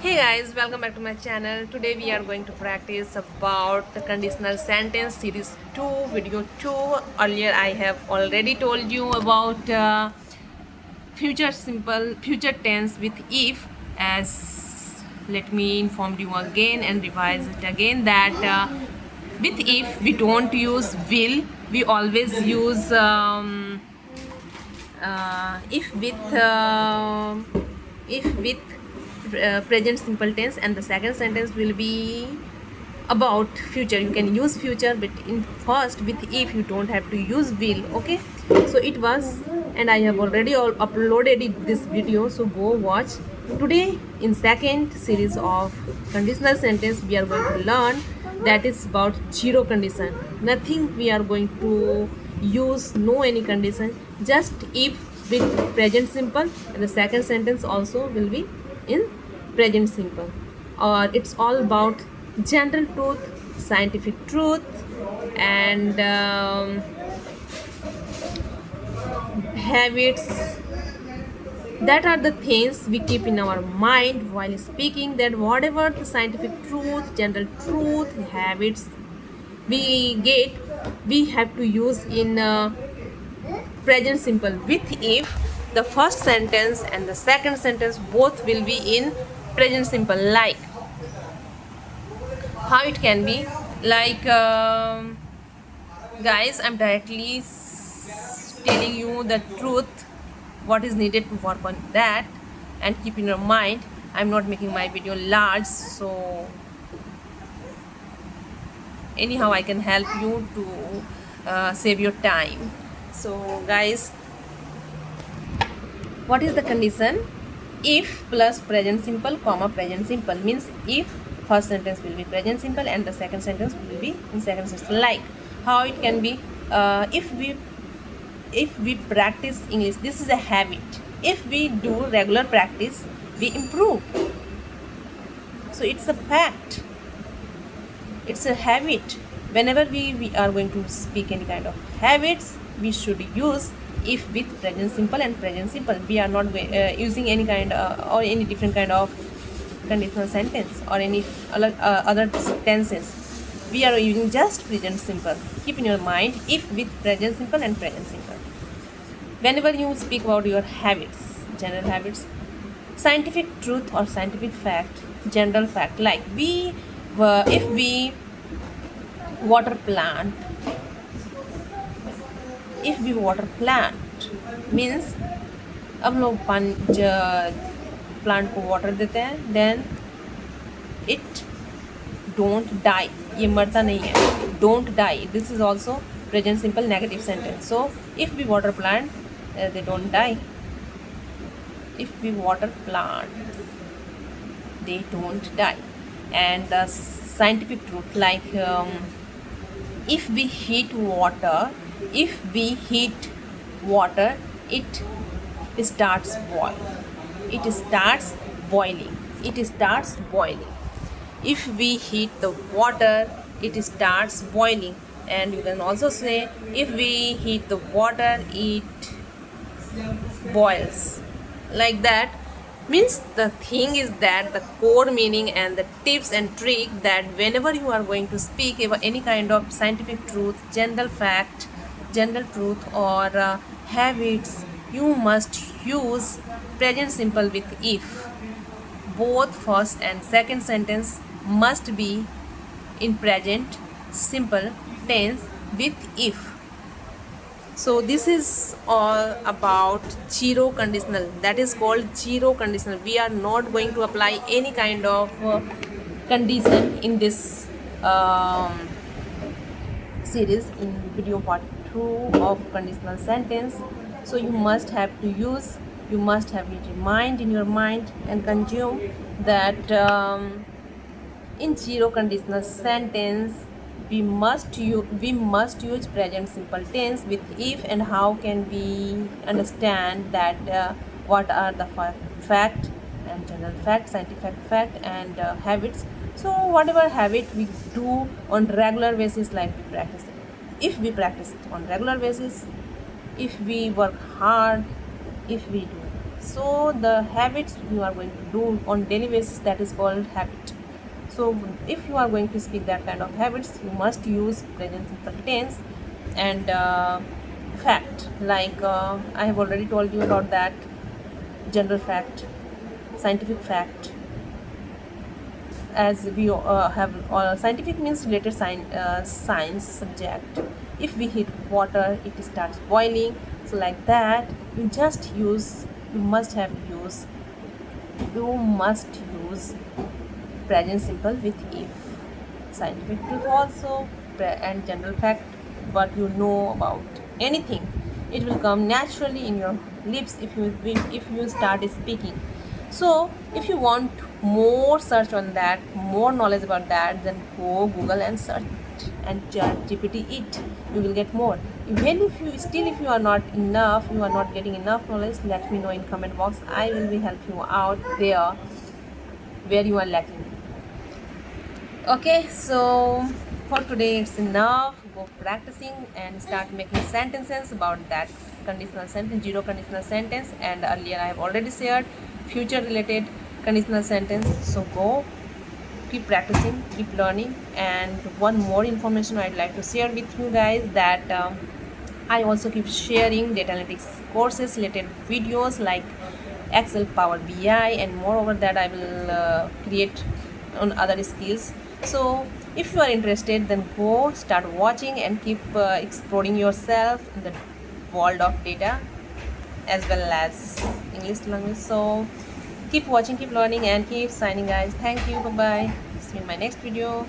Hey guys, welcome back to my channel. Today we are going to practice about the conditional sentence series 2, video 2. Earlier I have already told you about future simple, future tense with if. As let me inform you again and revise it again that with if we don't use will, we always use if with present simple tense, and the second sentence will be about future. You can use future, but in first with if you don't have to use will. Okay, so it was, and I have already uploaded this video, so go watch. Today in second series of conditional sentence we are going to learn that is about zero condition. Nothing we are going to use, no any condition, just if with present simple, and the second sentence also will be in present simple. Or it's all about general truth, scientific truth, and habits. That are the things we keep in our mind while speaking, that whatever the scientific truth, general truth, habits we get, we have to use in present simple with if. The first sentence and the second sentence both will be in present simple. Like how it can be, like guys, I'm directly telling you the truth, what is needed to work on that, and keep in your mind, I'm not making my video large, so anyhow I can help you to save your time. So guys, what is the condition? If plus present simple comma present simple means if first sentence will be present simple and the second sentence will be in second sentence. Like how it can be, if we practice English, this is a habit. If we do regular practice, we improve. So it's a fact, it's a habit. Whenever we are going to speak any kind of habits, we should use if with present simple and present simple. We are not using any kind or any different kind of conditional sentence or any other tenses. We are using just present simple. Keep in your mind if with present simple and present simple. Whenever you speak about your habits, general habits, scientific truth or scientific fact, general fact, like if we water plant, if we water plant means हम लोग plant को water देते हैं, then it don't die, ये मरता नहीं है, don't die. This is also present simple negative sentence. So if we water plant, they don't die. If we water plant, they don't die. And the scientific truth, like if we heat water, it starts boiling. If we heat the water, it starts boiling. And you can also say if we heat the water, it boils. Like that means the thing is that the core meaning and the tips and trick, that whenever you are going to speak about any kind of scientific truth, general fact, general truth, or habits, you must use present simple with if. Both first and second sentence must be in present simple tense with if. So this is all about zero conditional, that is called zero conditional. We are not going to apply any kind of condition in this series, in video part 2 of conditional sentence. So you must have it in mind, in your mind, and consume that in zero conditional sentence we must use present simple tense with if. And how can we understand that what are the fact and general fact, scientific fact, and habits. So whatever habit we do on regular basis, like we practice it, if we practice it on regular basis, if we work hard, if we do So the habits you are going to do on daily basis, that is called habit. So if you are going to speak that kind of habits, you must use present simple tense and fact. Like I have already told you about that. General fact, scientific fact. As we have scientific means related science subject. If we hit water, it starts boiling. So like that, you just use, you must have use, you must use present simple with if. Scientific truth also, and general fact, what you know about anything, it will come naturally in your lips if you start speaking. So if you want more search on that, more knowledge about that, then go Google and search and chat GPT it. You will get more. Even if you still, if you are not enough, you are not getting enough knowledge, let me know in comment box. I will be help you out there where you are lacking. Okay, so for today it's enough. Go practicing and start making sentences about that conditional sentence, zero conditional sentence, and earlier I have already shared future related conditional sentence. So go, keep practicing, keep learning. And one more information I'd like to share with you guys, that I also keep sharing data analytics courses related videos like Excel, Power BI, and moreover that I will create on other skills. So if you are interested, then go start watching and keep exploring yourself in the world of data as well as English language. So keep watching, keep learning, and keep signing, guys. Thank you. Bye bye. See you in my next video.